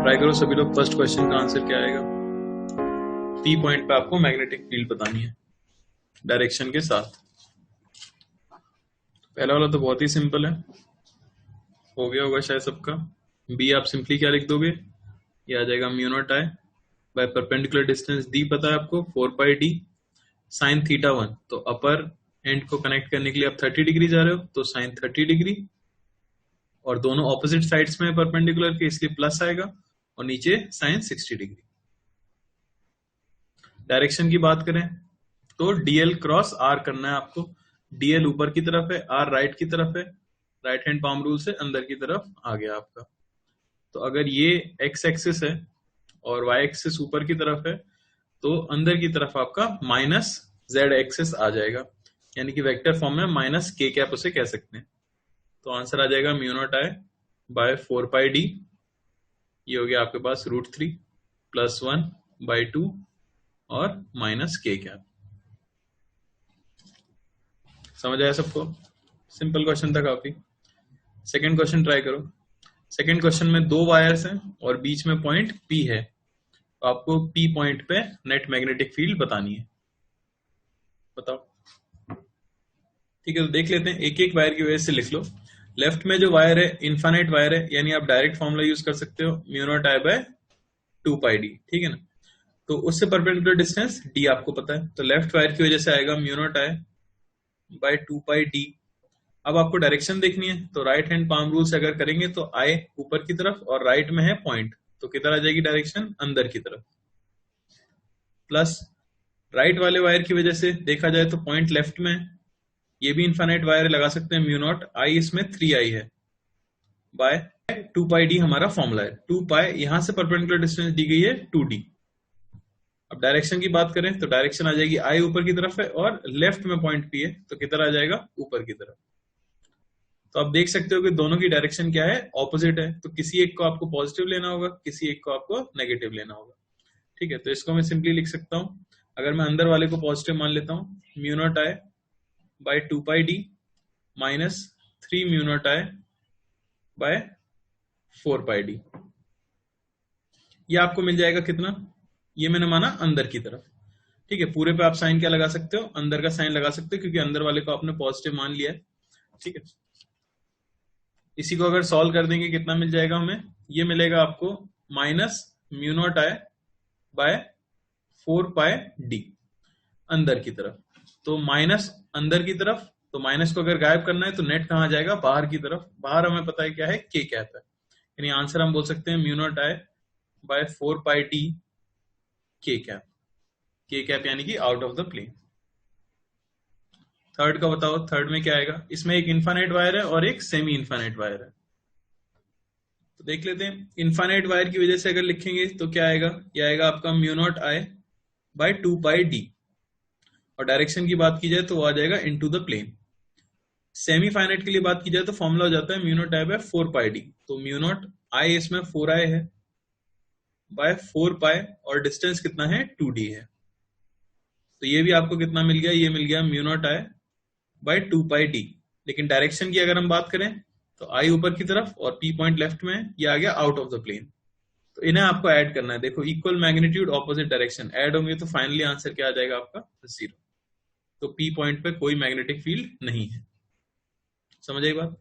Try करो सभी लोग। फर्स्ट क्वेश्चन का आंसर क्या आएगा? पी पॉइंट पे आपको मैग्नेटिक फील्ड बतानी है डायरेक्शन के साथ। पहला वाला तो बहुत ही सिंपल है, हो गया होगा शायद सबका। बी आप सिंपली क्या लिख दोगे? ये आ जाएगा mu naught I by perpendicular distance D पता है आपको 4 पाई डी साइन थीटा 1। तो अपर एंड को कनेक्ट करने के लिए आप 30 डिग्री जा रहे हो तो साइन 30 डिग्री, और दोनों ऑपोजिट साइड्स में परपेंडिकुलर के इसलिए प्लस आएगा, और नीचे साइन 60 डिग्री। डायरेक्शन की बात करें तो डीएल क्रॉस आर करना है आपको। डीएल ऊपर की तरफ है, आर राइट की तरफ है, राइट हैंड पाम रूल से अंदर की तरफ आ गया आपका। तो अगर ये एक्स एक्सिस है और वाई एक्सिस ऊपर की तरफ है तो अंदर की तरफ आपका माइनस जेड एक्सिस आ जाएगा, यानी कि वेक्टर फॉर्म में माइनस के कैप उसे कह सकते हैं। तो आंसर आ जाएगा mu naught I by 4 pi D, ये हो गया आपके पास √3 प्लस 1/2 और माइनस के कैप। समझ आया सबको? सिंपल क्वेश्चन था काफी। सेकंड क्वेश्चन ट्राई करो। सेकंड क्वेश्चन में 2 वायर्स हैं और बीच में पॉइंट P है, तो आपको P पॉइंट पे नेट मैग्नेटिक फील्ड बतानी है। बताओ। ठीक है, तो देख लेते हैं, एक एक वायर की वजह से लिख लो। लेफ्ट में जो वायर है इनफाइनाइट वायर है, यानी आप डायरेक्ट फॉर्मूला यूज कर सकते हो mu naught I by 2 pi D, ठीक है ना। तो उससे परपेंडिकुलर डिस्टेंस d आपको पता है, तो लेफ्ट वायर की वजह से आएगा mu naught I by 2 pi D. अब आपको डायरेक्शन देखनी है, तो राइट हैंड पाम रूल से अगर करेंगे तो आई ऊपर की तरफ और राइट में है पॉइंट, तो किधर आ जाएगी डायरेक्शन? अंदर की तरफ। प्लस राइट वाले वायर की वजह से देखा जाए तो पॉइंट लेफ्ट में, ये भी इनफाइनाइट वायर लगा सकते हैं म्यू नॉट आई, इसमें 3i है बाय 2 पाई डी हमारा फॉर्मूला है। 2 पाई यहां से परपेंडिकुलर डिस्टेंस दी गई है 2d। अब डायरेक्शन की बात करें तो डायरेक्शन आ जाएगी आई ऊपर की तरफ है और लेफ्ट में पॉइंट P है, तो किधर आ जाएगा? ऊपर की तरफ। तो आप देख सकते हो कि दोनों की डायरेक्शन क्या है? ऑपोजिट है। तो किसी एक को आपको पॉजिटिव लेना होगा, किसी एक को आपको नेगेटिव लेना होगा। ठीक है, तो इसको मैं सिंपली लिख सकता हूं, अगर मैं अंदर वाले को पॉजिटिव मान लेता हूं, mu naught I by 2 pi D minus 3 mu naught I by 4 pi D. ये आपको मिल जाएगा कितना? ये मैंने माना अंदर की तरफ। ठीक है, पूरे पे आप साइन क्या लगा सकते हो? अंदर का साइन लगा सकते हो, क्योंकि अंदर वाले को आपने पॉजिटिव मान लिया है। ठीक है, इसी को अगर सॉल्व कर देंगे कितना मिल जाएगा हमें? ये मिलेगा आपको minus mu naught I by 4 pi D अंदर की तरफ। तो माइनस अंदर की तरफ, तो माइनस को अगर गायब करना है तो नेट कहां जाएगा? बाहर की तरफ। बाहर हमें पता है क्या है? के कैप है, यानी आंसर हम बोल सकते हैं mu naught I by 4 pi D K cap. K cap यानी कि out of the plane. Third का बताओ, थर्ड में क्या आएगा? इसमें एक इनफाइनाइट वायर है और एक सेमी इनफाइनाइट वायर है, तो देख लेते हैं। इनफाइनाइट वायर की वजह से अगर लिखेंगे तो क्या आएगा? ये आएगा आपका mu naught I by 2 pi D, और डायरेक्शन की बात की जाए तो वो आ जाएगा into the plane. Semi finite के लिए बात की जाए तो फॉर्मूला हो जाता है mu naught I by 4 pi D. तो म्यू नॉट आई इसमें 4i है बाय 4 पाई, और डिस्टेंस कितना है? 2d है। तो ये भी आपको कितना मिल गया? ये मिल गया mu naught I by 2 pi D. लेकिन डायरेक्शन की अगर हम बात करें तो आई ऊपर की तरफ और P पॉइंट लेफ्ट में, ये आ गया आउट ऑफ द प्लेन। तो इन्हें आपको ऐड करना है। देखो, equal magnitude opposite direction add होंगे तो फाइनली आंसर क्या आ जाएगा आपका? 0। तो P पॉइंट पे कोई मैग्नेटिक फील्ड नहीं है। समझ आई बात?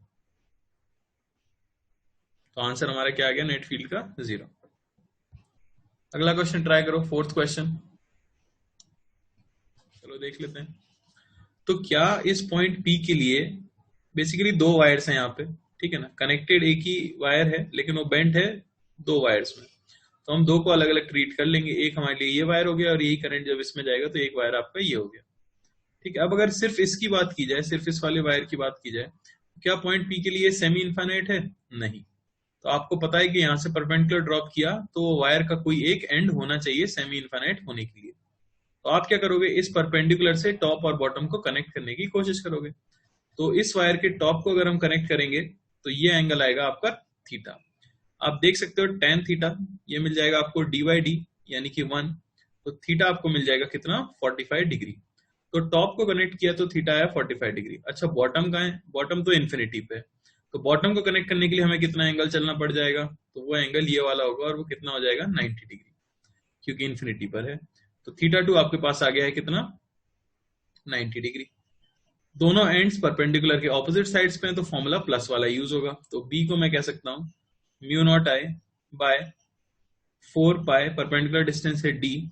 तो आंसर हमारा क्या आ गया? नेट फील्ड का 0। अगला क्वेश्चन ट्राई करो, फोर्थ क्वेश्चन। चलो देख लेते हैं। तो क्या इस पॉइंट P के लिए बेसिकली 2 वायर्स हैं यहाँ पे, ठीक है ना, कनेक्टेड एक ही वायर है लेकिन वो बेंट है 2 वायर्स में, तो हम 2 को अलग अलग ट्रीट कर लेंगे। एक हमारे लिए ये वायर हो गया और यही करंट जब इसमें जाएगा तो एक वायर आपका ये हो गया। ठीक है, अब अगर सिर्फ इसकी बात की जाए, सिर्फ इस वाले वायर की बात की जाए, क्या पॉइंट P के लिए सेमी इनफाइनाइट है? नहीं। तो आपको पता है कि यहाँ से परपेंडिकुलर ड्रॉप किया तो वायर का कोई एक एंड होना चाहिए सेमी इनफाइनाइट होने के लिए। तो आप क्या करोगे? इस परपेंडिकुलर से टॉप और बॉटम को कनेक्ट करने की कोशिश करोगे। तो इस वायर के टॉप को अगर हम कनेक्ट करेंगे तो ये एंगल आएगा आपका थीटा। आप देख सकते हो tan थीटा, ये मिल जाएगा आपको dy/d यानी कि 1। तो थीटा आपको मिल जाएगा कितना? 45 डिग्री। तो टॉप को कनेक्ट किया तो थीटा आया 45 डिग्री। अच्छा, बॉटम कहाँ है? बॉटम तो इन्फिनिटी पे, तो बॉटम को कनेक्ट करने के लिए हमें कितना एंगल चलना पड़ जाएगा, तो वो एंगल ये वाला होगा, और वो कितना हो जाएगा 90 डिग्री, क्योंकि इन्फिनिटी पर है। तो θ2 आपके पास आ गया है कितना 90 डिग्री। दोनों एंड्स परपेंडिकुलर के ऑपोजिट साइड्स पे हैं, तो फॉर्मूला प्लस वाला यूज होगा। तो बी को मैं कह सकता हूं mu naught I by 4 pi, perpendicular distance है D,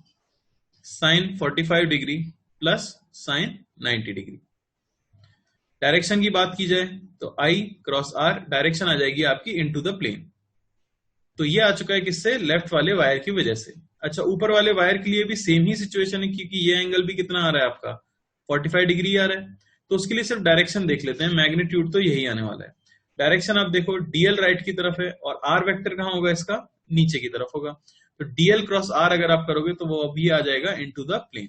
sine 45 degree plus sine 90 degree. Direction की बात की जाए तो आई क्रॉस आर डायरेक्शन आ जाएगी आपकी इनटू द प्लेन। तो ये आ चुका है किससे, लेफ्ट वाले वायर की वजह से। अच्छा, ऊपर वाले वायर के लिए भी सेम ही सिचुएशन है, क्योंकि ये एंगल भी कितना आ रहा है आपका 45 डिग्री आ रहा है। तो उसके लिए सिर्फ डायरेक्शन देख लेते हैं, मैग्नीट्यूड तो यही आने वाला है। डायरेक्शन आप देखो डीएल राइट की तरफ है, और आर वेक्टर कहां होगा इसका, नीचे की तरफ होगा। तो डीएल क्रॉस आर अगर आप करोगे तो वो अभी आ जाएगा इनटू द प्लेन।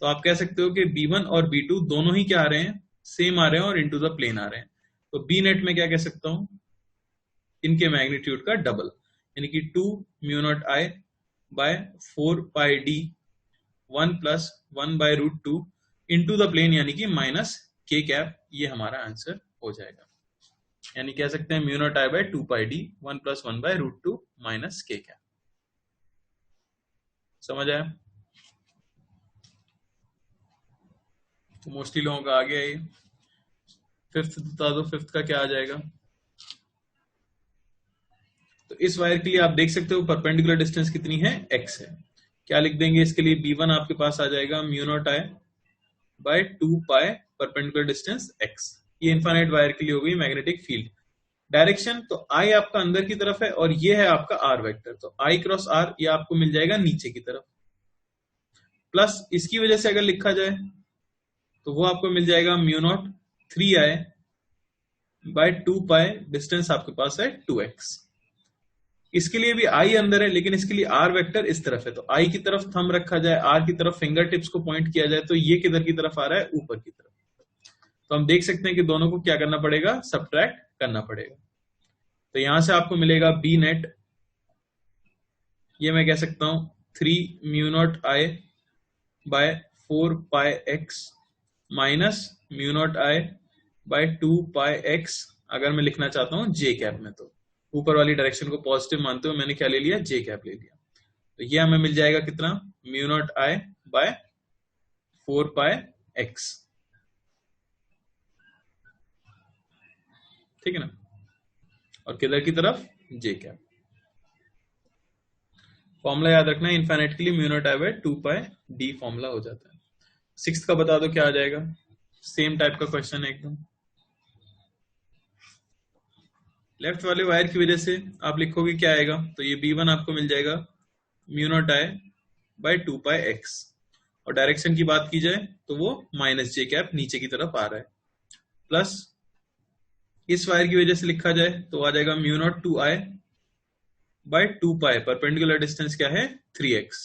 तो आप कह सकते हो कि B1 और B2 दोनों ही क्या आ रहे हैं, सेम आ रहे हैं और इनटू द प्लेन आ रहे हैं। तो बी नेट में क्या कह सकता हूं, इनके मैग्नीट्यूड का डबल, यानी कि 2 mu naught I by 4 pi D 1 plus 1 by root 2 into the plane, यानी कि माइनस के कैप। ये हमारा आंसर हो जाएगा। यानी कह सकते हैं mu naught I by 2 pi D 1 plus 1 by root 2 minus K cap. समझ आया? तो मोस्टली लोगों का आ गया ये। फिफ्थ बता दो, फिफ्थ का क्या आ जाएगा। तो इस वायर के लिए आप देख सकते हो परपेंडिकुलर डिस्टेंस कितनी है, x है। क्या लिख देंगे इसके लिए, B1 आपके पास आ जाएगा mu naught I by 2 pi perpendicular distance x। ये इनफाइनाइट वायर के लिए हो गई मैग्नेटिक फील्ड। डायरेक्शन तो I आपका अंदर की तरफ है, और ये है आपका R वेक्टर। तो I क्रॉस R ये आपको मिल जाएगा नीचे की तरफ, प्लस इसकी वजह से अगर लिखा जाए तो वो आपको मिल जाएगा mu not 3i bye 2 pi, distance आपके पास है 2x। इसके लिए भी I अंदर है, लेकिन इसके लिए R वेक्टर इस तरफ है। तो I की तरफ थंब रखा जाए, R की तरफ फिंगर टिप्स को पॉइंट किया जाए, तो ये किधर की तरफ आ रहा है, ऊपर की तरफ। तो हम देख सकते हैं कि दोनों को क्या करना पड़ेगा, सबट्रैक्ट करना पड़ेगा। तो यहां से आपको मिलेगा बी नेट, ये मैं कह सकता हूं 3 mu naught I by 4 pi x minus mu naught I by 2 pi x. अगर मैं लिखना चाहता हूं जे कैप में, तो ऊपर वाली डायरेक्शन को पॉजिटिव मानते हुए मैंने क्या ले लिया, जे कैप ले लिया। तो ये हमें मिल जाएगा कितना, mu naught I by 4 pi x. ठीक है ना, और किधर की तरफ, जे कैप। फॉर्मूला याद रखना है, इनफाइनाइट के लिए mu naught I by 2 pi D formula हो जाता है। सिक्स्थ का बता दो क्या आ जाएगा, सेम टाइप का क्वेश्चन है एकदम। लेफ्ट वाले वायर की वजह से आप लिखोगे क्या आएगा, तो ये B1 आपको मिल जाएगा mu naught I by 2 pi x, और डायरेक्शन की बात की जाए तो वो माइनस जे कैप नीचे की तरफ आ रहा है, प्लस इस वायर की वजह से लिखा जाए तो आ जाएगा mu not 2i bye 2 pi, perpendicular distance क्या है 3x,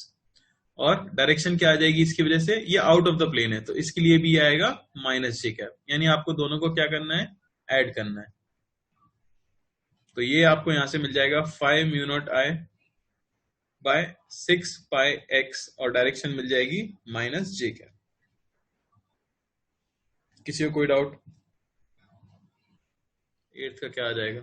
और डायरेक्शन क्या आ जाएगी इसकी वजह से, ये आउट ऑफ द प्लेन है, तो इसके लिए भी आएगा माइनस जे कैप। यानी आपको दोनों को क्या करना है, ऐड करना है। तो ये आपको यहां से मिल जाएगा 5 mu naught I bye 6 pi x, और डायरेक्शन मिल जाएगी माइनस जे कैप। किसी को कोई डाउट? एट्थ का क्या आ जाएगा।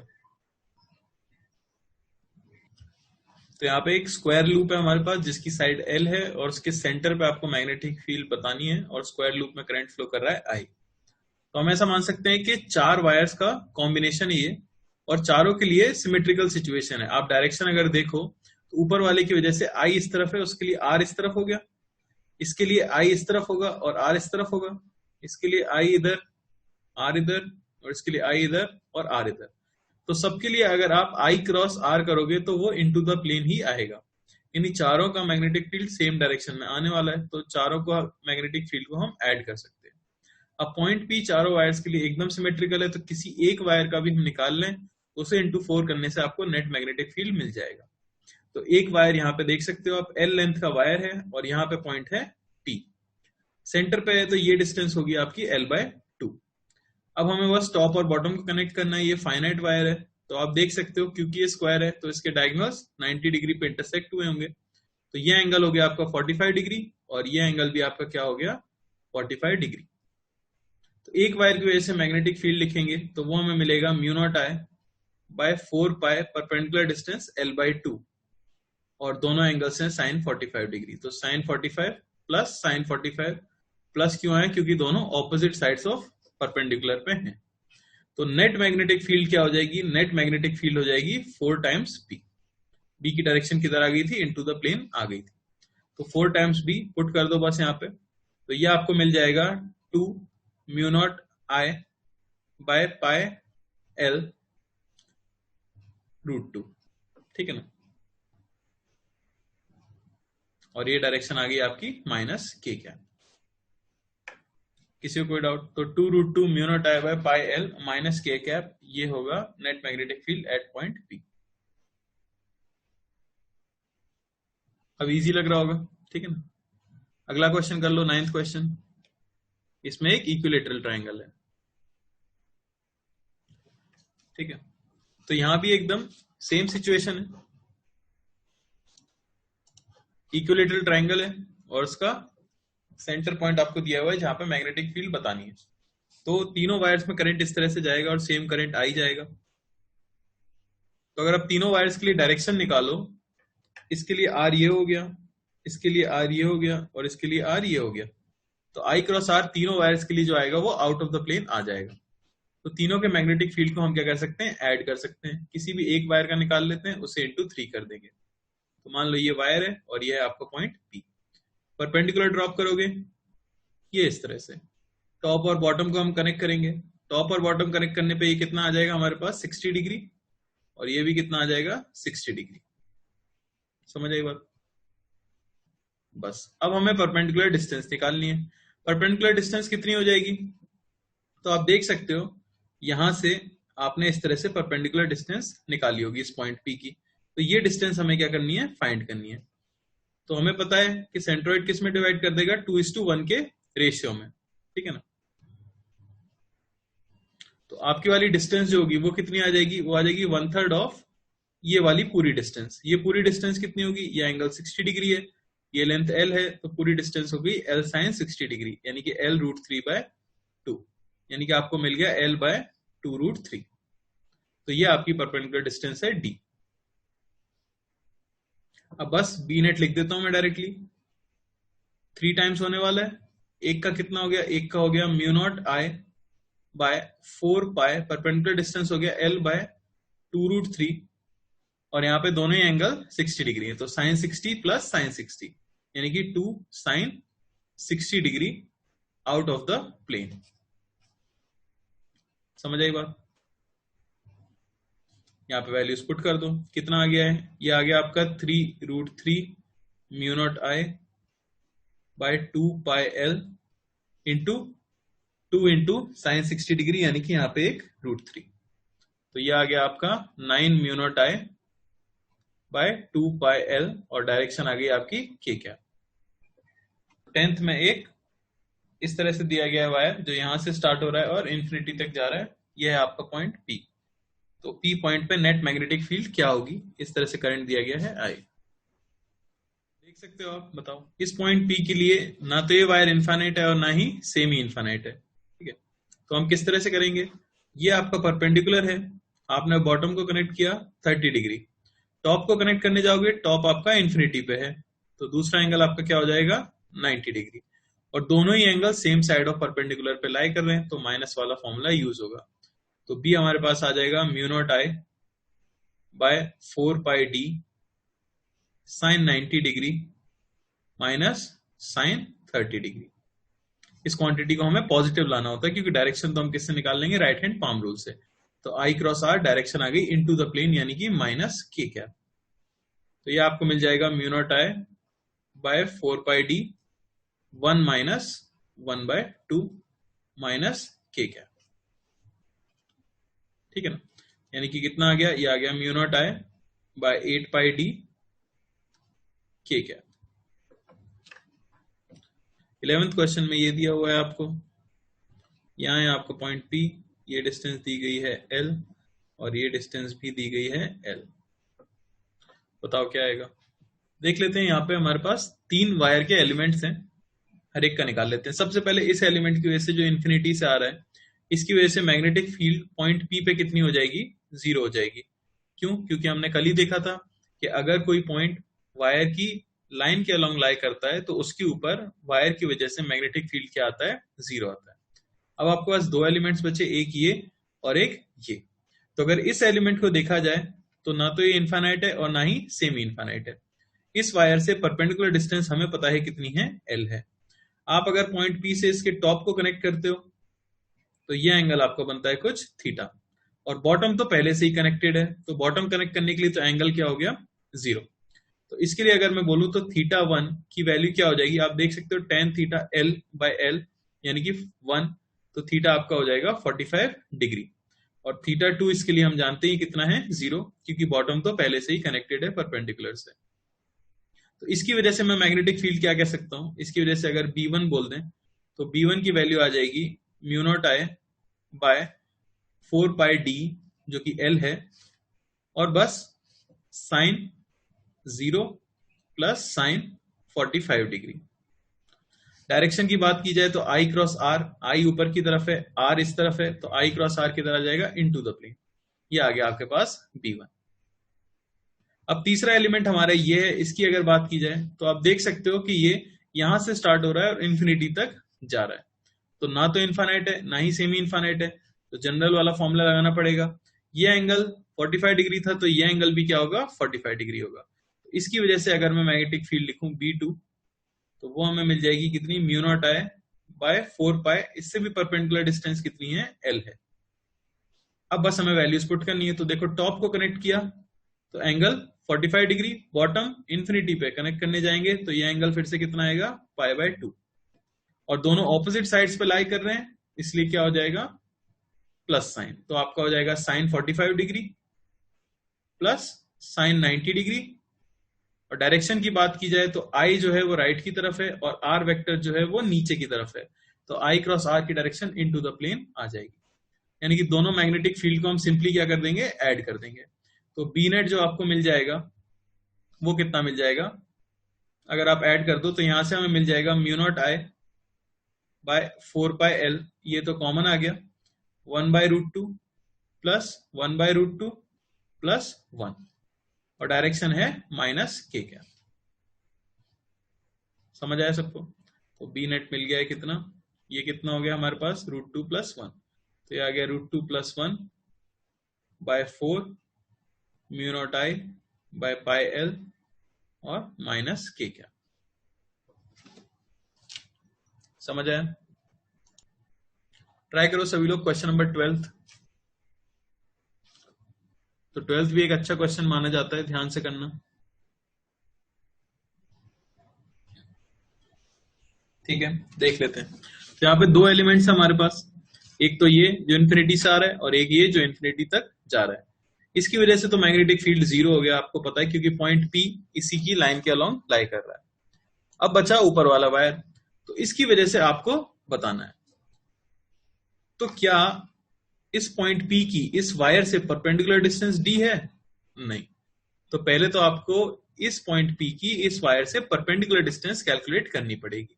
तो यहाँ पे एक स्क्वायर लूप है हमारे पास, जिसकी साइड L है, और उसके सेंटर पे आपको मैग्नेटिक फील्ड बतानी है, और स्क्वायर लूप में करंट फ्लो कर रहा है I। तो हम ऐसा मान सकते हैं कि 4 वायर्स का कॉम्बिनेशन है ये, और चारों के लिए सिमेट्रिकल सिचुएशन है। आप डायरेक्शन अगर देखो तो ऊपर वाले की वजह से I इस तरफ है, उसके लिए R इस तरफ हो गया, इसके लिए I इस तरफ होगा और R इस तरफ होगा, इसके लिए I इधर, R इधर, और इसके लिए I इधर और R इधर। तो सबके लिए अगर आप I क्रॉस R करोगे तो वो इनटू द प्लेन ही आएगा। यानी चारों का मैग्नेटिक फील्ड सेम डायरेक्शन में आने वाला है, तो चारों का मैग्नेटिक फील्ड को हम ऐड कर सकते हैं। अब पॉइंट P चारों वायर्स के लिए एकदम सिमेट्रिकल है, तो किसी एक वायर का भी हम निकाल लें, उसे इंटू 4 करने से आपको नेट मैग्नेटिक फील्ड मिल जाएगा। तो एक वायर यहाँ पे देख सकते हो आप, L लेंथ का वायर है, और यहाँ पे पॉइंट है P, सेंटर पे है, तो ये डिस्टेंस होगी आपकी L/2। अब हमें बस टॉप और बॉटम को कनेक्ट करना है। ये फाइनाइट वायर है, तो आप देख सकते हो क्योंकि ये स्क्वायर है तो इसके डायगोनल्स 90 डिग्री पे इंटरसेक्ट हुए होंगे। तो ये एंगल हो गया आपका 45 डिग्री, और ये एंगल भी आपका क्या हो गया 45 डिग्री। तो एक वायर की वजह से मैग्नेटिक फील्ड लिखेंगे तो वो हमें मिलेगा mu naught I by 4 pi perpendicular distance L by 2, और दोनों एंगल्स हैं sin 45 डिग्री, तो sin 45 प्लस sin 45, प्लस क्यों है, क्योंकि दोनों ऑपोजिट साइड्स ऑफ परपेंडिकुलर पे हैं। तो नेट मैग्नेटिक फील्ड क्या हो जाएगी, नेट मैग्नेटिक फील्ड हो जाएगी 4 टाइम्स बी। बी की डायरेक्शन किधर आ गई थी, इनटू द प्लेन आ गई थी, तो 4 टाइम्स बी पुट कर दो बस यहाँ पे, तो ये आपको मिल जाएगा 2 mu naught I by pi L root 2, ठीक है ना। और ये डायरेक्शन आ गई आपकी माइनस के कैप। किसी को कोई डाउट, तो 2 root 2 mu naught I by pi L minus K cap, ये होगा net magnetic field at point P. अब इजी लग रहा होगा, ठीक है ना। अगला क्वेश्चन कर लो, 9th क्वेश्चन। इसमें एक इक्विलेटरल ट्राइंगल है, ठीक है। तो यहां भी एकदम सेम सिचुएशन है, इक्विलेटरल ट्राइंगल है और उसका सेंटर पॉइंट आपको दिया हुआ है जहां पे मैग्नेटिक फील्ड बतानी है। तो तीनों वायर्स में करंट इस तरह से जाएगा और सेम करंट आ ही जाएगा। तो अगर आप तीनों वायर्स के लिए डायरेक्शन निकालो, इसके लिए आर ये हो गया, इसके लिए आर ये हो गया और इसके लिए आर ये हो गया, तो आई क्रॉस आर तीनों वायर्स के लिए जो आएगा वो आउट ऑफ द प्लेन आ जाएगा। तो तीनों के मैग्नेटिक फील्ड को हम क्या कर सकते हैं, ऐड कर सकते हैं। किसी भी एक वायर का निकाल लेते हैं, उसे इंटू 3 कर देंगे। तो मान लो ये वायर है और ये है आपका पॉइंट पी। परपेंडिकुलर ड्रॉप करोगे ये इस तरह से, टॉप और बॉटम को हम कनेक्ट करेंगे। टॉप और बॉटम कनेक्ट करने पे ये कितना आ जाएगा हमारे पास, 60 डिग्री, और ये भी कितना आ जाएगा, 60 डिग्री। समझ आई बात। बस अब हमें परपेंडिकुलर डिस्टेंस निकालनी है। परपेंडिकुलर डिस्टेंस कितनी हो जाएगी, तो आप देख सकते हो यहां से आपने इस तरह से परपेंडिकुलर डिस्टेंस निकाली होगी इस पॉइंट पी की। तो ये डिस्टेंस हमें क्या करनी है, फाइंड करनी है। तो हमें पता है कि सेंट्रोइड किस में डिवाइड कर देगा, 2:1 के रेशियो में, ठीक है ना। तो आपकी वाली डिस्टेंस जो होगी वो कितनी आ जाएगी, वो आ जाएगी 1/3 ऑफ ये वाली पूरी डिस्टेंस। ये पूरी डिस्टेंस कितनी होगी, ये एंगल 60 डिग्री है, ये लेंथ L है, तो पूरी डिस्टेंस होगी L sin 60 डिग्री, यानी कि L रूट 3 बाय 2, यानी कि आपको मिल गया L बाय 2 रूट 3। तो ये आपकी परपेंडिकुलर डिस्टेंस है D। अब बस बी नेट लिख देता हूं मैं डायरेक्टली, 3 टाइम्स होने वाला है। एक का कितना हो गया, एक का हो गया mu naught I by 4 pi, perpendicular distance हो गया L बाय 2 रूट 3, और यहाँ पे दोनों ही एंगल 60 डिग्री है, तो साइन 60 प्लस साइन 60, यानी कि 2 sine 60 degree out of the plane. समझ आई बात। यहाँ पे वैल्यूज पुट कर दो, कितना आ गया है, ये आ गया आपका 3 root 3 mu naught I by 2 pi L into 2 into sine 60 degree, यानी कि यहाँ पे एक रूट 3। तो ये आ गया आपका 9 mu naught I by 2 pi L, और डायरेक्शन आ गई आपकी के कैप। 10th में एक इस तरह से दिया गया है वायर जो यहां से स्टार्ट हो रहा है और इंफिनिटी तक जा रहा है, यह है आपका पॉइंट पी। तो पी पॉइंट पे नेट मैग्नेटिक फील्ड क्या होगी, इस तरह से करंट दिया गया है आई। देख सकते हो आप, बताओ इस पॉइंट पी के लिए ना तो ये वायर इनफाइनाइट है और ना ही सेमी इनफाइनाइट है, ठीक है। तो हम किस तरह से करेंगे, ये आपका परपेंडिकुलर है, आपने बॉटम को कनेक्ट किया 30 डिग्री, टॉप को कनेक्ट करने जाओगे, टॉप आपका इंफिनिटी पे है, तो दूसरा एंगल आपका क्या हो जाएगा, 90 डिग्री, और दोनों ही angle same side of perpendicular पे लाई कर रहे हैं, तो माइनस वाला फॉर्मूला यूज होगा। तो बी हमारे पास आ जाएगा mu naught I by 4 pi D sine 90 degree minus sine 30 degree. इस क्वांटिटी को हमें पॉजिटिव लाना होता है, क्योंकि डायरेक्शन तो हम किससे निकाल लेंगे, राइट हैंड पाम रूल से। तो आई क्रॉस आर डायरेक्शन आ गई इनटू द प्लेन, यानी कि माइनस के कैप। तो ये आपको मिल जाएगा mu naught I by 4 pi D 1 minus 1 bye 2 minus K cap, ठीक है ना। यानी कि कितना आ गया, ये आ गया mu naught I bye 8 pi D K cap. 11th question में ये दिया हुआ है आपको, यहाँ है आपका पॉइंट पी, ये डिस्टेंस दी गई है L और ये डिस्टेंस भी दी गई है L। बताओ क्या आएगा। देख लेते हैं, यहाँ पे हमारे पास 3 वायर के एलिमेंट्स हैं, हर एक का निकाल लेते हैं। सबसे पहले इस एलिमेंट की वजह से जो इन्फिनिटी से आ रहा है, इसकी वजह से मैग्नेटिक फील्ड पॉइंट पी पे कितनी हो जाएगी? 0 हो जाएगी। क्यों? क्योंकि हमने कल ही देखा था कि अगर कोई पॉइंट वायर की लाइन के अलोंग लाई करता है तो उसके ऊपर वायर की वजह से मैग्नेटिक फील्ड क्या आता है? 0 आता है। अब आपके पास दो एलिमेंट्स बचे, एक ये और एक ये। तो अगर इस एलिमेंट को देखा जाए तो ना तो ये इनफाइनाइट है और ना ही सेमी इनफाइनाइट है। इस वायर से परपेंडिकुलर डिस्टेंस हमें पता है कितनी है? L है। आप अगर पॉइंट P से इसके टॉप को कनेक्ट करते हो तो ये एंगल आपको बनता है कुछ थीटा, और बॉटम तो पहले से ही कनेक्टेड है, तो बॉटम कनेक्ट करने के लिए तो एंगल क्या हो गया? 0। तो इसके लिए अगर मैं बोलूं तो थीटा 1 की वैल्यू क्या हो जाएगी? आप देख सकते हो tan theta L by L no कि 1, तो थीटा आपका हो जाएगा 45 डिग्री। और थीटा 2 इसके लिए हम जानते हैं कितना है? 0, क्योंकि बॉटम तो पहले से ही कनेक्टेड है परपेंडिकुलर से। तो इसकी वजह से मैं मैग्नेटिक फील्ड क्या कह सकता हूं? इसकी वजह से अगर B1 बोल दें तो B1 की वैल्यू आ जाएगी mu naught I by 4 pi D जो कि L है, और बस sine 0 plus sine 45 degree. Direction की बात की जाए तो I क्रॉस R, I ऊपर की तरफ है, R इस तरफ है, तो I क्रॉस R किधर आ जाएगा? Into the plane. ये आ गया आपके पास B1। अब तीसरा एलिमेंट हमारा ये है, इसकी अगर बात की जाए तो आप देख सकते हो कि ये यहां से स्टार्ट हो रहा है और इन्फिनिटी तक जा रहा है। तो ना तो इनफाइनाइट है ना ही सेमी इनफाइनाइट है, तो जनरल वाला फॉर्मूला लगाना पड़ेगा। ये एंगल 45 डिग्री था तो ये एंगल भी क्या होगा? 45 डिग्री होगा। तो इसकी वजह से अगर मैं मैग्नेटिक फील्ड लिखूं B2 तो वो हमें मिल जाएगी कितनी? म्यू नॉट I बाय 4 पाई, इससे भी परपेंडिकुलर डिस्टेंस कितनी है? L है। अब बस हमें वैल्यूज पुट करनी है। तो देखो टॉप को कनेक्ट किया तो एंगल 45 डिग्री, बॉटम इन्फिनिटी पे कनेक्ट करने जाएंगे तो ये एंगल फिर से कितना आएगा? पाई बाय 2, और दोनों ऑपोजिट साइड्स पे लाई कर रहे हैं इसलिए क्या हो जाएगा? Plus sine. तो आपका हो जाएगा sine 45 degree plus sine 90 degree. और डायरेक्शन की बात की जाए तो I जो है वो राइट की तरफ है और R वेक्टर जो है वो नीचे की तरफ है, तो I क्रॉस R की डायरेक्शन इनटू द प्लेन आ जाएगी। यानी कि दोनों मैग्नेटिक फील्ड को हम सिंपली क्या कर देंगे? ऐड कर देंगे। तो बी नेट जो आपको मिल जाएगा वो कितना मिल जाएगा? अगर आप ऐड कर दो तो यहां से हमें मिल जाएगा mu naught I by 4 pi L, ये तो कॉमन आ गया, 1 by root 2 plus 1 by root 2 plus 1, और डायरेक्शन है माइनस के। क्या समझ आया सबको? तो बी नेट मिल गया है कितना? ये कितना हो गया हमारे पास? रूट 2 प्लस 1, तो ये आ गया root 2 plus 1 by 4 mu naught I by pi L और माइनस के। क्या समझ आया? ट्राई करो सभी लोग क्वेश्चन नंबर 12। तो 12th भी एक अच्छा क्वेश्चन माना जाता है, ध्यान से करना। ठीक है, देख लेते हैं। तो यहाँ पे दो एलिमेंट्स है हमारे पास, एक तो ये जो इन्फिनिटी से आ रहा है और एक ये जो इन्फिनिटी तक जा रहा है। इसकी वजह से तो मैग्नेटिक फील्ड 0 हो गया, आपको पता है, क्योंकि पॉइंट P इसी की लाइन के अलोंग लाई कर रहा है। अब बचा ऊपर वाला वायर, तो इसकी वजह से आपको बताना है तो क्या इस पॉइंट P की इस वायर से परपेंडिकुलर डिस्टेंस D है? नहीं। तो पहले तो आपको इस पॉइंट P की इस वायर से परपेंडिकुलर डिस्टेंस कैलकुलेट करनी पड़ेगी,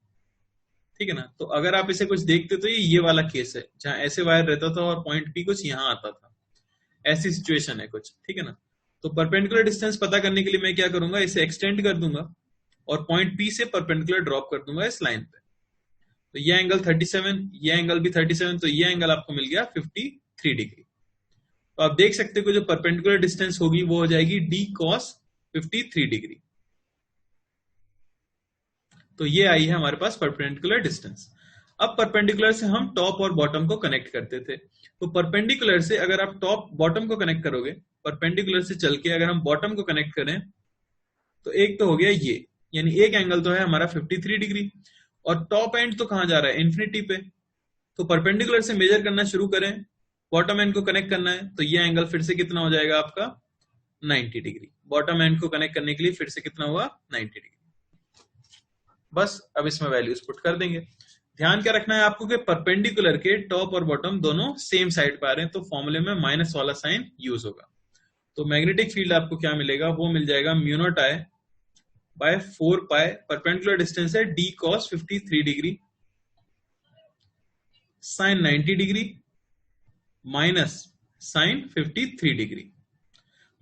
ठीक है ना। तो अगर आप इसे कुछ देखते तो ये वाला केस है जहां ऐसे वायर रहता था और पॉइंट P कुछ यहां आता था, ऐसी सिचुएशन है कुछ, ठीक है ना। तो परपेंडिकुलर डिस्टेंस पता करने के लिए मैं क्या करूंगा? इसे एक्सटेंड कर दूंगा और पॉइंट P से परपेंडिकुलर ड्रॉप कर दूंगा इस लाइन पे। तो ये एंगल 37, ये एंगल भी 37, तो ये एंगल आपको मिल गया 53 डिग्री। तो आप देख सकते हो जो परपेंडिकुलर डिस्टेंस होगी वो हो जाएगी D cos 53 डिग्री। तो ये आई है हमारे पास परपेंडिकुलर डिस्टेंस। अब परपेंडिकुलर से हम टॉप और बॉटम को कनेक्ट करते थे, तो परपेंडिकुलर से अगर आप टॉप बॉटम को कनेक्ट करोगे, परपेंडिकुलर से चल के अगर हम बॉटम को कनेक्ट करें तो एक तो हो गया ये, यानी एक एंगल तो है हमारा 53 डिग्री, और टॉप एंड तो कहां जा रहा है? इन्फिनिटी पे। तो परपेंडिकुलर से मेजर करना शुरू करें, बॉटम एंड को कनेक्ट करना है, तो ये एंगल फिर से कितना हो जाएगा आपका? 90 डिग्री। बॉटम एंड को कनेक्ट करने के लिए फिर से कितना हुआ? 90 डिग्री। बस अब इसमें वैल्यूज पुट कर देंगे। ध्यान क्या रखना है आपको कि परपेंडिकुलर के टॉप और बॉटम दोनों सेम साइड पे आ रहे हैं, तो फॉर्मूले में माइनस वाला साइन यूज होगा। तो मैग्नेटिक फील्ड आपको क्या मिलेगा? वो मिल जाएगा mu naught I by 4 pi, perpendicular distance है d cos 53 degree sine 90 degree minus sine 53 degree.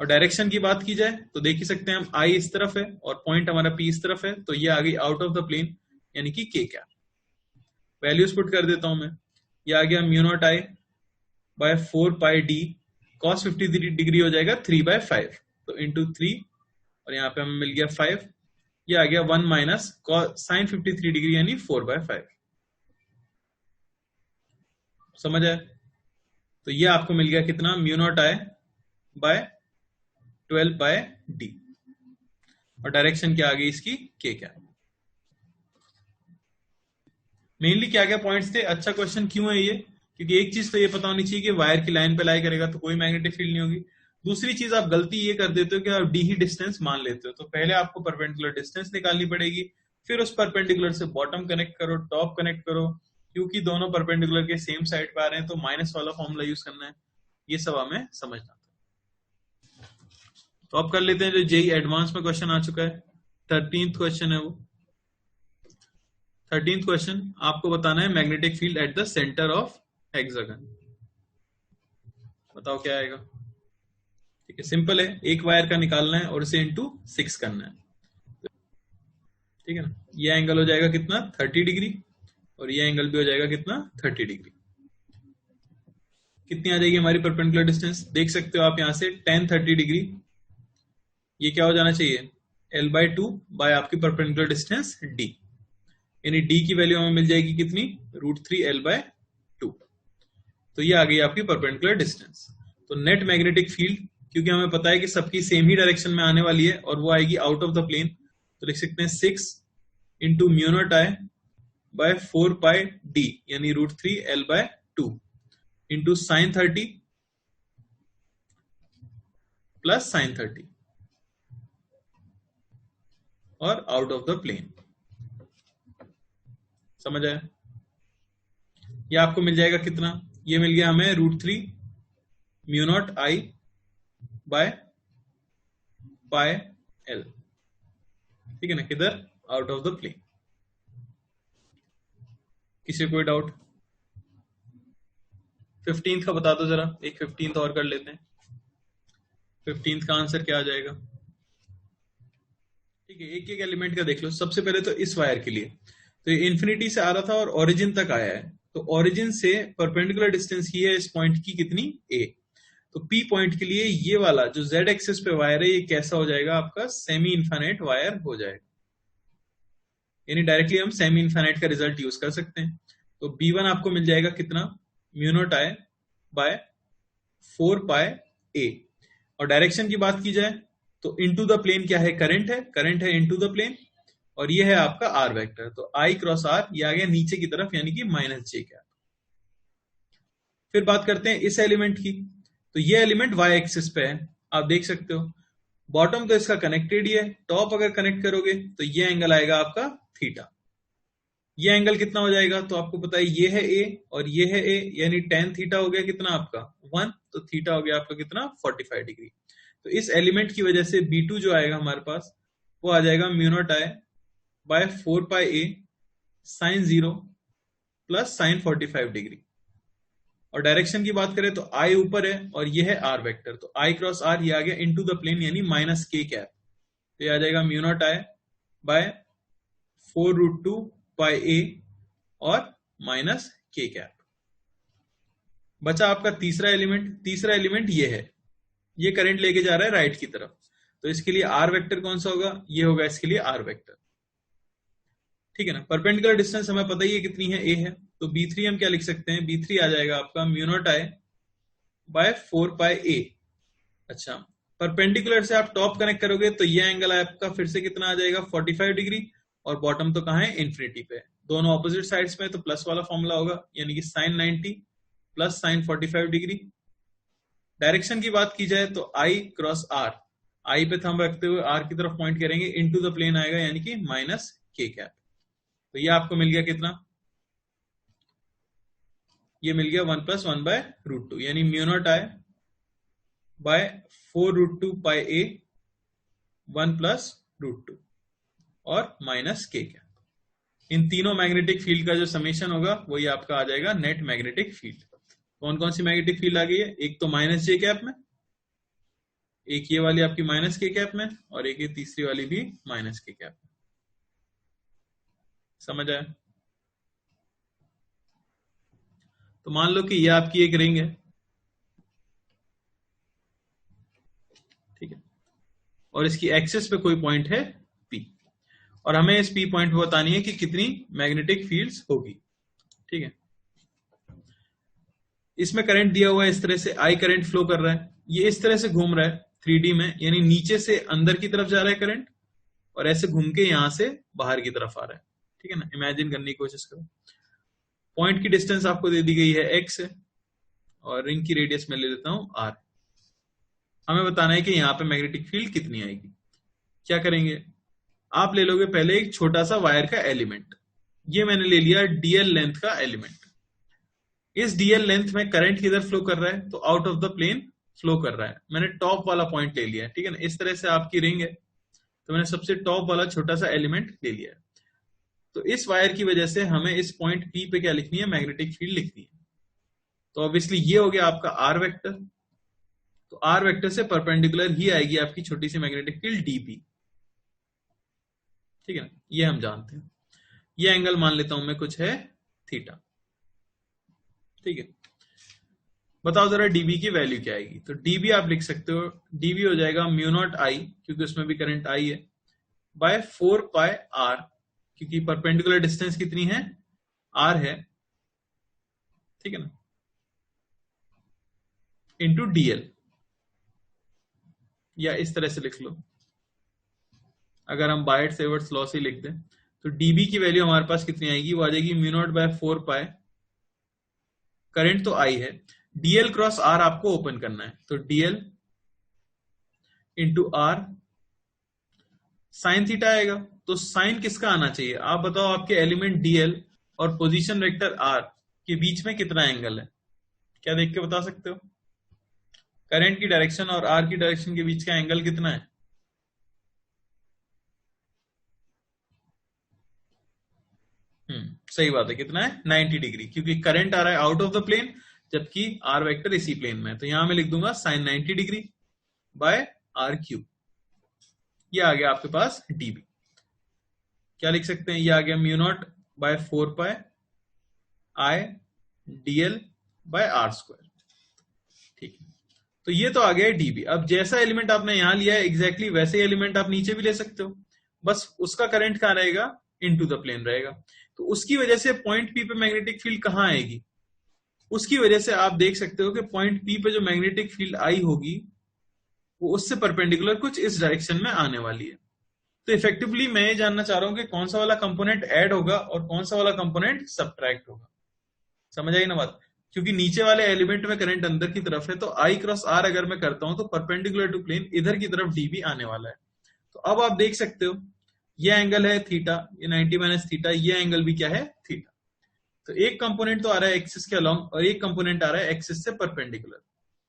और डायरेक्शन की बात की जाए तो देख ही सकते हैं हम, I इस तरफ है और पॉइंट हमारा P इस तरफ है, तो ये आ गई आउट ऑफ द प्लेन यानी कि K क्या। वैल्यूज पुट कर देता हूं मैं, ये आ गया mu naught I by 4 pi d cos 53 degree हो जाएगा 3/5, तो इंटू 3 और यहाँ पे हमें मिल गया 5, ये आ गया 1 माइनस साइन 53 डिग्री यानी 4/5। समझ आया? तो ये आपको मिल गया कितना, mu naught I by 12 pi d, और डायरेक्शन क्या आ गई इसकी, K क्या। मेनली क्या क्या पॉइंट्स थे, अच्छा क्वेश्चन क्यों है ये, क्योंकि एक चीज तो ये पता होनी चाहिए कि वायर की लाइन पे लाई करेगा तो कोई मैग्नेटिक फील्ड नहीं होगी। दूसरी चीज आप गलती ये कर देते हो कि आप डी ही डिस्टेंस मान लेते हो, तो पहले आपको परपेंडिकुलर डिस्टेंस निकालनी पड़ेगी, फिर उस परपेंडिकुलर से बॉटम कनेक्ट करो, टॉप कनेक्ट करो, क्योंकि दोनों परपेंडिकुलर के सेम साइड पे आ रहे हैं तो माइनस वाला फॉर्मूला यूज करना है। ये सब हमें समझना था। तो अब कर लेते हैं जो जेई एडवांस में क्वेश्चन आ चुका है, 13th क्वेश्चन है वो। 13th क्वेश्चन आपको बताना है magnetic field at the centre of hexagon. बताओ क्या आएगा। ठीक है, सिंपल है, एक वायर का निकालना है और इसे इंटू 6 करना है। ठीक है ना, ये एंगल हो जाएगा कितना, 30 डिग्री, और ये एंगल भी हो जाएगा कितना, 30 डिग्री। कितनी आ जाएगी हमारी परपेंडिकुलर डिस्टेंस, देख सकते हो आप यहां से tan 30 डिग्री, ये क्या हो जाना चाहिए, l/2 बाय आपकी परपेंडिकुलर डिस्टेंस d, यानी d की वैल्यू हमें मिल जाएगी कितनी, √3 l/2। तो ये आ गई आपकी परपेंडिकुलर डिस्टेंस। तो नेट मैग्नेटिक फील्ड, क्योंकि हमें पता है कि सबकी सेम ही डायरेक्शन में आने वाली है और वो आएगी आउट ऑफ द प्लेन, तो लिख सकते हैं 6 into mu naught I by 4 pi d यानी √3 l/2 into sine 30 plus sign 30 और आउट ऑफ द प्लेन। समझ आया? ये आपको मिल जाएगा कितना, ये मिल गया हमें √3 mu naught I by pi l। ठीक है ना, किधर, आउट ऑफ द प्लेन। किसी कोई डाउट? 15th का बता दो जरा, एक 15th और कर लेते हैं। 15th का आंसर क्या आ जाएगा। ठीक है, एक एक एलिमेंट का देख लो। सबसे पहले तो इस वायर के लिए, तो ये इन्फिनिटी से आ रहा था और ओरिजिन तक आया है, तो ओरिजिन से परपेंडिकुलर डिस्टेंस ही है इस पॉइंट की कितनी, a। तो P पॉइंट के लिए ये वाला जो Z एक्सिस पे वायर है, ये कैसा हो जाएगा आपका, सेमी इनफाइनाइट वायर हो जाएगा, यानी डायरेक्टली हम सेमी इनफाइनाइट का रिजल्ट यूज कर सकते हैं। तो B1 आपको मिल जाएगा कितना, mu naught I by 4 pi a, और डायरेक्शन की बात की जाए तो इनटू द प्लेन क्या है, करंट है, करंट है इनटू द प्लेन, और ये है आपका r वेक्टर, तो I क्रॉस r ये आ गया नीचे की तरफ यानी कि -j क्या। फिर बात करते हैं इस एलिमेंट की, तो ये एलिमेंट y एक्सिस पे है, आप देख सकते हो। बॉटम तो इसका कनेक्टेड ही है, टॉप अगर कनेक्ट करोगे तो ये एंगल आएगा आपका थीटा। ये एंगल कितना हो जाएगा, तो आपको पता है ये है a और ये है a, यानी tan थीटा हो गया कितना आपका 1, तो थीटा हो गया आपका कितना 45 डिग्री। तो इस एलिमेंट की वजह से B2 जो आएगा हमारे पास, वो आ जाएगा mu naught I by 4 pi a sine 0 plus sine 45 degree. और डायरेक्शन की बात करें तो I ऊपर है और ये है r वेक्टर, तो I क्रॉस r ये आ गया इनटू द प्लेन यानी -k कैप, तो ये आ जाएगा mu naught I by 4√2 pi a और -k कैप। बचा आपका तीसरा एलिमेंट, तीसरा एलिमेंट ये है, ये करंट लेके जा रहा है राइट की तरफ, तो इसके लिए r वेक्टर कौन सा होगा, ये होगा इसके लिए r वेक्टर। ठीक है ना, परपेंडिकुलर डिस्टेंस हमें पता ही है कितनी है, a है, तो B3 हम क्या लिख सकते हैं, B3 आ जाएगा आपका mu naught I by 4 pi a। अच्छा, परपेंडिकुलर से आप टॉप कनेक्ट करोगे तो ये एंगल आपका फिर से कितना आ जाएगा 45 डिग्री, और बॉटम तो कहां है, इन्फिनिटी पे, दोनों ऑपोजिट साइड्स में, तो प्लस वाला फॉर्मूला होगा यानी कि sine 90 plus sine 45 degree. Direction की बात की जाए तो I क्रॉस r, I पे थंब रखते हुए r की तरफ पॉइंट करेंगे, इनटू द प्लेन आएगा यानी कि -k कैप। तो ये आपको मिल गया कितना, ये मिल गया 1 + 1/√2 यानी mu naught I by 4√2 pi a 1 + √2। और माइनस के कैप। इन तीनों मैग्नेटिक फील्ड का जो समेशन होगा वही आपका आ जाएगा नेट मैग्नेटिक फील्ड। कौन कौन सी मैग्नेटिक फील्ड आ गई है? एक तो माइनस जे कैप में, एक ये वाली आपकी माइनस के कैप में, और एक ये तीसरी वाली भी माइनस के कैप में। समझ आया? तो मान लो कि ये आपकी एक रिंग है, ठीक है, और इसकी एक्सिस पे कोई पॉइंट है P, और हमें इस P पॉइंट पे बतानी है कि कितनी मैग्नेटिक फील्ड्स होगी। ठीक है, इसमें करंट दिया हुआ है इस तरह से, I करंट फ्लो कर रहा है, ये इस तरह से घूम रहा है 3D में, यानी नीचे से अंदर की तरफ जा रहा है करंट, और ऐसे घूम के यहां से बाहर की तरफ आ रहा है। ठीक है ना, इमेजिन करने की कोशिश करो। पॉइंट की डिस्टेंस आपको दे दी गई है x है, और रिंग की रेडियस में ले लेता हूं r। हमें बताना है कि यहाँ पे मैग्नेटिक फील्ड कितनी आएगी। क्या करेंगे, आप ले लोगे पहले एक छोटा सा वायर का एलिमेंट, ये मैंने ले लिया dl लेंथ का एलिमेंट। इस dl लेंथ में करंट किधर फ्लो कर रहा है? तो out of the plane flow कर रहा है। मैंने टॉप वाला पॉइंट ले लिया, ठीक है ना, इस तरह से आपकी रिंग है, तो मैंने सबसे टॉप वाला छोटा सा एलिमेंट ले लिया है। तो इस वायर की वजह से हमें इस पॉइंट P पे क्या लिखनी है? मैग्नेटिक फील्ड लिखनी है। तो ऑब्वियसली ये हो गया आपका R वेक्टर, तो R वेक्टर से परपेंडिकुलर ही आएगी आपकी छोटी सी मैग्नेटिक फील्ड dP। ठीक है ना, ये हम जानते हैं। ये एंगल मान लेता हूं मैं कुछ है थीटा। ठीक है, बताओ जरा dB की वैल्यू क्या आएगी? तो dB आप लिख सकते हो, dB हो जाएगा म्यू नॉट I, क्योंकि उसमें भी करंट I है, बाय 4 पाई R, क्योंकि परपेंडिकुलर डिस्टेंस कितनी है? R है, ठीक है ना, इंटू DL, या इस तरह से लिख लो, अगर हम बायट सेवर्ट्स लॉ से लिख दें तो dB की वैल्यू हमारे पास कितनी आएगी? वो आ जाएगी mu naught by 4 pi, current तो I है, DL क्रॉस R आपको ओपन करना है, तो DL into R sine theta आएगा। तो साइन किसका आना चाहिए? आप बताओ, आपके एलिमेंट DL और पोजीशन वेक्टर R के बीच में कितना एंगल है? क्या देख के बता सकते हो? करंट की डायरेक्शन और R की डायरेक्शन के बीच का एंगल कितना है? सही बात है, कितना है? 90 डिग्री, क्योंकि करंट आ रहा है आउट ऑफ द प्लेन, जबकि R वेक्टर इसी प्लेन में है। तो यहां मैं लिख दूंगा साइन 90 डिग्री बाय R3। ये आ गया आपके पास dB। क्या लिख सकते हैं? ये आ गया mu naught by 4 pi I DL बाय R²। ठीक है, तो ये तो आ गया dB। अब जैसा एलिमेंट आपने यहां लिया है एग्जैक्टली वैसे एलिमेंट आप नीचे भी ले सकते हो, बस उसका करंट कहां रहेगा? इनटू द प्लेन रहेगा। तो उसकी वजह से पॉइंट P पे मैग्नेटिक फील्ड कहां आएगी? उसकी वजह से आप देख सकते हो कि पॉइंट P पे जो मैग्नेटिक फील्ड आई होगी वो उससे परपेंडिकुलर कुछ इस डायरेक्शन में आने वाली है। तो इफेक्टिवली मैं ये जानना चाह रहा हूं कि कौन सा वाला कंपोनेंट ऐड होगा और कौन सा वाला कंपोनेंट सब्ट्रैक्ट होगा। समझ आई ना बात? क्योंकि नीचे वाले एलिमेंट में करंट अंदर की तरफ है, तो I क्रॉस R अगर मैं करता हूं तो परपेंडिकुलर टू प्लेन इधर की तरफ dB आने वाला है। तो अब आप देख सकते हो ये एंगल है थीटा, ये 90 माइनस थीटा, ये एंगल भी क्या है? थीटा। तो एक कंपोनेंट तो आ रहा है एक्सिस के अलोंग और एक कंपोनेंट आ रहा है एक्सिस से परपेंडिकुलर।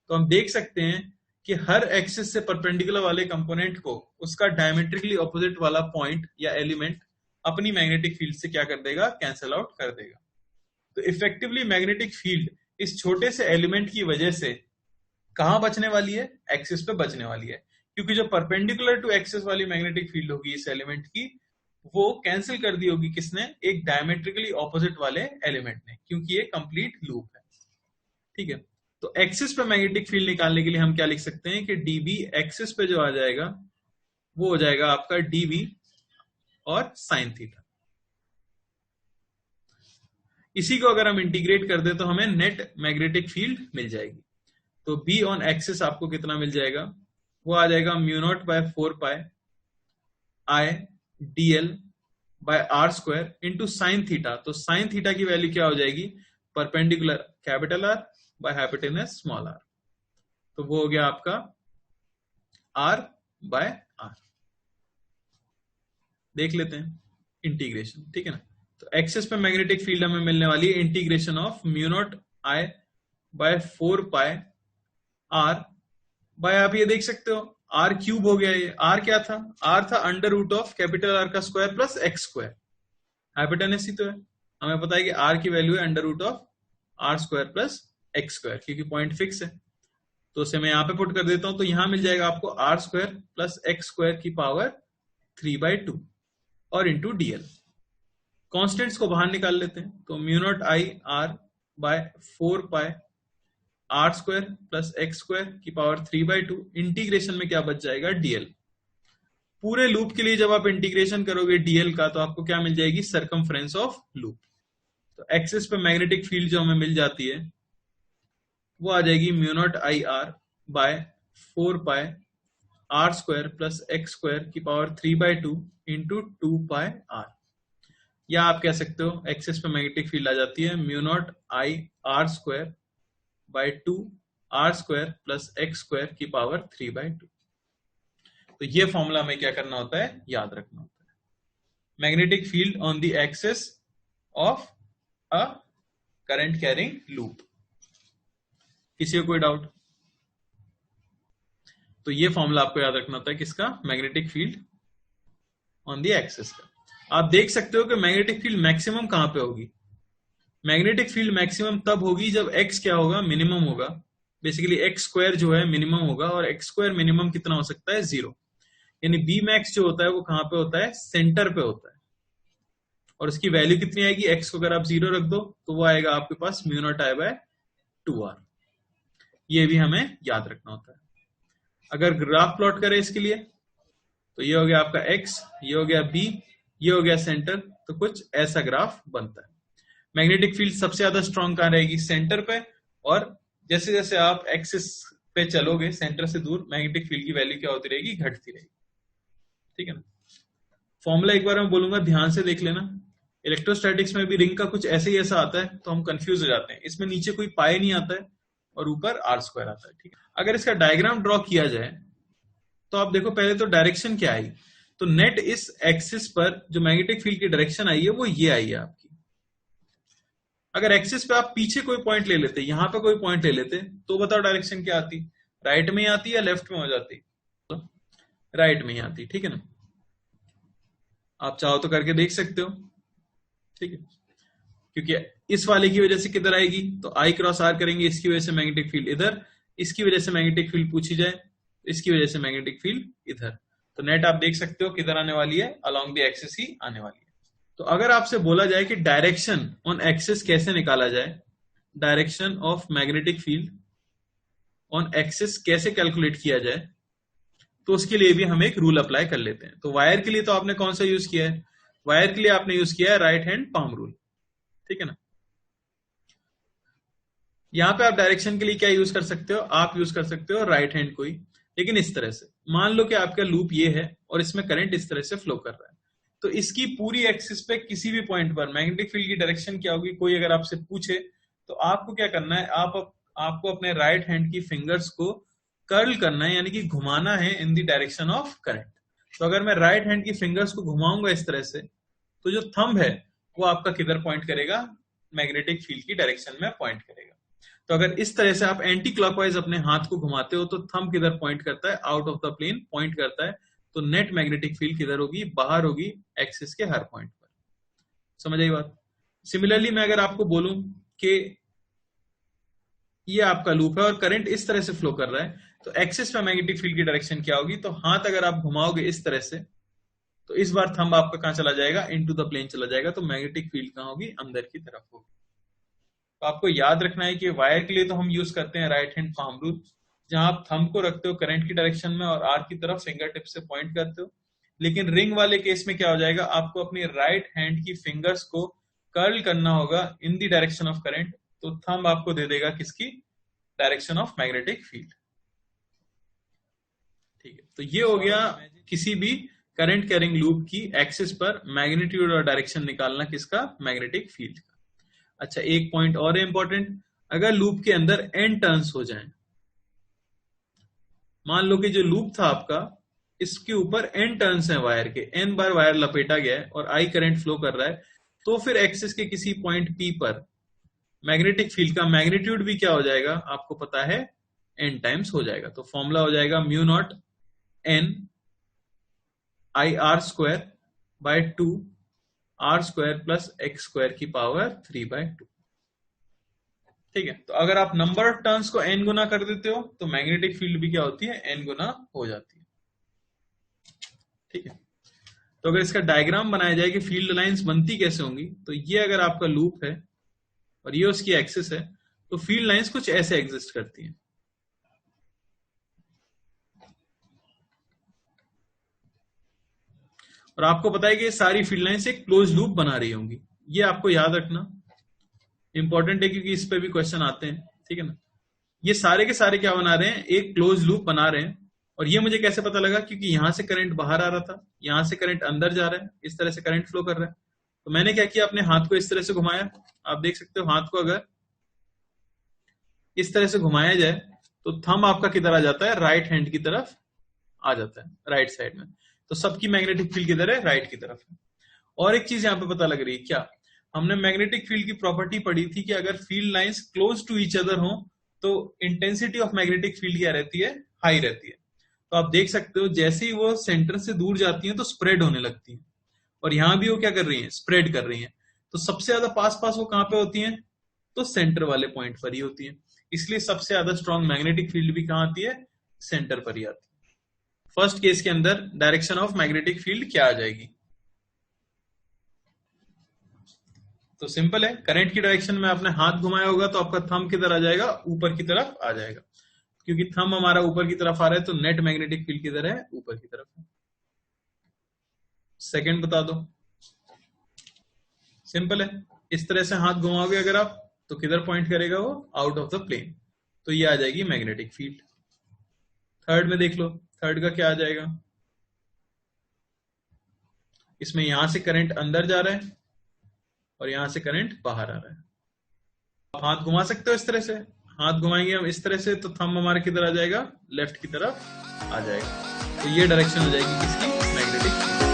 तो हम देख सकते हैं कि हर एक्सिस से परपेंडिकुलर वाले कंपोनेंट को उसका डायमेट्रिकली ऑपोजिट वाला पॉइंट या एलिमेंट अपनी मैग्नेटिक फील्ड से क्या कर देगा? कैंसल आउट कर देगा। तो इफेक्टिवली मैग्नेटिक फील्ड इस छोटे से एलिमेंट की वजह से कहां बचने वाली है? एक्सिस पे बचने वाली है, क्योंकि जो परपेंडिकुलर टू एक्सिस वाली मैग्नेटिक फील्ड होगी इस एलिमेंट की, वो कैंसिल कर दी होगी किसने? एक डायमेट्रिकली ऑपोजिट वाले एलिमेंट ने, क्योंकि ये कंप्लीट लूप है। ठीक है, तो एक्सिस पे मैग्नेटिक फील्ड निकालने के लिए हम क्या लिख सकते हैं कि dB एक्सिस पे जो आ जाएगा वो हो जाएगा आपका dB और साइन थीटा। इसी को अगर हम इंटीग्रेट कर दे तो हमें नेट मैग्नेटिक फील्ड मिल जाएगी। तो B ऑन एक्सिस आपको कितना मिल जाएगा? वो आ जाएगा mu naught by 4 pi I DL बाय R² इंटू साइन थीटा। तो साइन थीटा की वैल्यू क्या हो जाएगी? Perpendicular capital R by hypotenuse small r। तो वो हो गया आपका R बाय R। देख लेते हैं इंटीग्रेशन, ठीक है ना। तो एक्सिस पे मैग्नेटिक फील्ड हमें मिलने वाली है integration of mu naught I by 4 pi R by, आप ये देख सकते हो आर क्यूब हो गया, ये आर क्या था, आर था under root of capital R का square plus x square, hypotenuse ही तो है, हमें पता है कि आर की वैल्यू है under root of R square plus x square, क्योंकि पॉइंट फिक्स है, तो उसे मैं यहां पे पुट कर देता हूं, तो यहां मिल जाएगा आपको R square plus x square की पावर 3/2 और इंटू डीएल। कॉन्स्टेंट्स को बाहर निकाल लेते हैं, तो mu naught I R by 4 pi R square plus x square की पावर 3/2, इंटीग्रेशन में क्या बच जाएगा, डीएल। पूरे लूप के लिए जब आप इंटीग्रेशन करोगे डीएल का, तो आपको क्या मिल जाएगी, सरकमफ्रेंस ऑफ लूप। तो एक्सिस पे मैग्नेटिक फील्ड जो हमें मिल जाती है वो आ जाएगी mu naught I R by 4 pi R square plus x square की पावर 3/2 इंटू 2 पाई आर, या आप कह सकते हो एक्सिस पे मैग्नेटिक फील्ड आ जाती है mu naught I R square by 2 R square plus x square की पावर 3/2। तो ये फॉर्मूला में क्या करना होता है, याद रखना होता है, magnetic field on the axis of a current carrying loop. किसी को कोई डाउट? तो ये फॉर्मूला आपको याद रखना होता है किसका, magnetic field on the axis का। आप देख सकते हो कि मैग्नेटिक फील्ड मैक्सिमम कहां पे होगी, मैग्नेटिक फील्ड मैक्सिमम तब होगी जब x क्या होगा, मिनिमम होगा, बेसिकली एक्स स्क्वायर जो है मिनिमम होगा, और एक्स स्क्वायर मिनिमम कितना हो सकता है, 0, यानी बी मैक्स जो होता है वो कहां पे होता है, सेंटर पे होता है, और उसकी वैल्यू कितनी आएगी, x को अगर आप 0 रख दो तो वो आएगा आपके पास mu naught I bye 2r। ये भी हमें याद रखना होता है। अगर ग्राफ प्लॉट करें इसके लिए, तो ये हो गया आपका x, ये हो गया b, ये हो गया सेंटर, तो कुछ ऐसा ग्राफ बनता है। मैग्नेटिक फील्ड सबसे ज्यादा स्ट्रॉन्ग कहां रहेगी, सेंटर पे, और जैसे जैसे आप एक्सिस पे चलोगे सेंटर से दूर, मैग्नेटिक फील्ड की वैल्यू क्या होती रहेगी, घटती रहेगी। ठीक है ना। फॉर्मूला एक बार मैं बोलूंगा, ध्यान से देख लेना। इलेक्ट्रोस्टैटिक्स में भी रिंग का कुछ ऐसे ही ऐसा आता है, तो हम कंफ्यूज हो जाते हैं, इसमें नीचे कोई पाई नहीं आता है और ऊपर आर स्क्वायर आता है। ठीक है, अगर इसका डायग्राम ड्रॉ किया जाए तो आप देखो, पहले तो डायरेक्शन क्या आई, तो नेट इस एक्सिस पर जो मैग्नेटिक फील्ड की डायरेक्शन आई है वो ये आई है आपकी। अगर एक्सिस पे आप पीछे कोई पॉइंट ले लेते, यहां पे कोई पॉइंट ले लेते, तो बताओ डायरेक्शन क्या आती, राइट में ही आती या लेफ्ट में हो जाती, तो राइट में ही आती। ठीक है ना, आप चाहो तो करके देख सकते हो। ठीक है, क्योंकि इस वाले की वजह से किधर आएगी, तो आई क्रॉस आर करेंगे, इसकी वजह से मैग्नेटिक फील्ड इधर, इसकी वजह से मैग्नेटिक फील्ड पूछी जाए, इसकी वजह से मैग्नेटिक फील्ड इधर, तो नेट आप देख सकते हो किधर आने वाली है, अलोंग द एक्सिस ही आने वाली है। तो अगर आपसे बोला जाए कि डायरेक्शन ऑन एक्सिस कैसे निकाला जाए, direction of magnetic field on axis कैसे कैलकुलेट किया जाए, तो उसके लिए भी हम एक रूल अप्लाई कर लेते हैं। तो वायर के लिए तो आपने कौन सा यूज किया है, वायर के लिए आपने यूज किया है राइट हैंड पाम रूल। ठीक है ना। यहां पे आप डायरेक्शन के लिए क्या यूज कर सकते हो, आप यूज कर सकते हो राइट हैंड को ही, लेकिन इस तरह से मान लो कि आपका लूप ये है और इसमें करंट इस तरह से फ्लो कर रहा है, तो इसकी पूरी एक्सिस पे किसी भी पॉइंट पर मैग्नेटिक फील्ड की डायरेक्शन क्या होगी, कोई अगर आपसे पूछे तो आपको क्या करना है, आपको अपने राइट हैंड की फिंगर्स को कर्ल करना है, यानी कि घुमाना है in the direction of current. तो अगर मैं राइट हैंड की फिंगर्स को घुमाऊंगा इस तरह से, तो जो थंब है वो आपका किधर पॉइंट करेगा, मैग्नेटिक फील्ड की डायरेक्शन में पॉइंट करेगा। तो अगर इस तरह से आप एंटी क्लॉकवाइज अपने हाथ को घुमाते हो, तो थंब किधर पॉइंट करता है, out of the plane point करता है, तो नेट मैग्नेटिक फील्ड किधर होगी, बाहर होगी एक्सिस के हर पॉइंट पर। समझ आई बात। सिमिलरली मैं अगर आपको बोलूं कि ये आपका लूप है और करंट इस तरह से फ्लो कर रहा है, तो एक्सिस पे मैग्नेटिक फील्ड की डायरेक्शन क्या होगी, तो हाथ अगर आप घुमाओगे इस तरह से, तो इस बार थंब आपका कहां चला जाएगा, इनटू द प्लेन चला जाएगा, तो मैग्नेटिक फील्ड कहां होगी, अंदर की तरफ होगी। तो आपको याद रखना है कि वायर के लिए तो हम यूज करते हैं राइट हैंड पाम रूल, जहां आप थंब को रखते हो करंट की डायरेक्शन में और आर की तरफ फिंगर टिप से पॉइंट करते हो। लेकिन रिंग वाले केस में क्या हो जाएगा, आपको अपनी राइट हैंड की फिंगर्स को कर्ल करना होगा in the direction of current, तो थंब आपको दे देगा किसकी, डायरेक्शन ऑफ मैग्नेटिक फील्ड। ठीक है, तो ये हो गया किसी भी करंट कैरिंग लूप की एक्सिस पर मैग्नीट्यूड और डायरेक्शन निकालना किसका, मैग्नेटिक फील्ड का। अच्छा, एक पॉइंट और है इंपॉर्टेंट, अगर लूप के अंदर n टर्न्स हो जाएं, मान लो कि जो लूप था आपका, इसके ऊपर n टर्न्स हैं वायर के, n बार वायर लपेटा गया है और I करंट फ्लो कर रहा है, तो फिर एक्सिस के किसी पॉइंट P पर मैग्नेटिक फील्ड का मैग्नीट्यूड भी क्या हो जाएगा, आपको पता है n टाइम्स हो जाएगा। तो फॉर्मूला हो जाएगा mu naught n I R square by 2 R square plus x square की पावर 3/2। ठीक है, तो अगर आप नंबर ऑफ टर्न्स को n गुना कर देते हो तो मैग्नेटिक फील्ड भी क्या होती है, n गुना हो जाती है। ठीक है, तो अगर इसका डायग्राम बनाया जाए कि फील्ड लाइंस बनती कैसे होंगी, तो ये अगर आपका लूप है और ये उसकी एक्सिस है, तो फील्ड लाइंस कुछ ऐसे एग्जिस्ट करती हैं। और आपको पता है कि ये सारी फील्ड लाइंस एक क्लोज लूप बना रही होंगी, ये आपको याद रखना इंपॉर्टेंट है क्योंकि इस पे भी क्वेश्चन आते हैं। ठीक है ना, ये सारे के सारे क्या बना रहे हैं, एक क्लोज लूप बना रहे हैं। और ये मुझे कैसे पता लगा, क्योंकि यहां से करंट बाहर आ रहा था, यहां से करंट अंदर जा रहा है, इस तरह से करंट फ्लो कर रहा है। तो मैंने क्या किया, अपने हाथ को इस तरह से घुमाया। आप देख सकते हो हाथ को अगर इस तरह से घुमाया जाए तो थंब आपका किधर आ जाता है, राइट हैंड की तरफ आ जाता है, राइट साइड में। तो सबकी मैग्नेटिक फील्ड किधर है, राइट की तरफ है। और एक चीज यहां पे पता लग रही है, क्या हमने मैग्नेटिक फील्ड की प्रॉपर्टी पढ़ी थी कि अगर field lines close to each other हो तो इंटेंसिटी ऑफ मैग्नेटिक फील्ड क्या रहती है, हाई रहती है। तो आप देख सकते हो जैसे ही वो सेंटर से दूर जाती है तो स्प्रेड होने लगती है, और यहां भी वो क्या कर रही है, स्प्रेड कर रही है। तो सबसे ज्यादा पास पास वो कहां पे होती है, तो सेंटर वाले पॉइंट पर ही होती है। इसलिए सबसे ज्यादा स्ट्रॉन्ग मैग्नेटिक फील्ड भी कहां आती है, सेंटर पर ही आती है। फर्स्ट केस के अंदर डायरेक्शन ऑफ मैग्नेटिक फील्ड क्या आ जाएगी, तो सिंपल है, करंट की डायरेक्शन में आपने हाथ घुमाया होगा तो आपका थंब किधर आ जाएगा, ऊपर की तरफ आ जाएगा। क्योंकि थंब हमारा ऊपर की तरफ आ रहा है तो नेट मैग्नेटिक फील्ड किधर है, ऊपर की तरफ है। सेकंड बता दो, सिंपल है, इस तरह से हाथ घुमाओगे अगर आप तो किधर पॉइंट करेगा वो, आउट ऑफ द प्लेन, तो ये आ जाएगी मैग्नेटिक फील्ड। थर्ड में देख लो, थर्ड का क्या आ जाएगा, इसमें यहां से करंट अंदर जा रहा है और यहां से करंट बाहर आ रहा है। आप हाथ घुमा सकते हो इस तरह से, हाथ घुमाएंगे हम इस तरह से तो थंब हमारा किधर आ जाएगा, लेफ्ट की तरफ आ जाएगा। तो ये डायरेक्शन हो जाएगी किसकी, मैग्नेटिक फील्ड।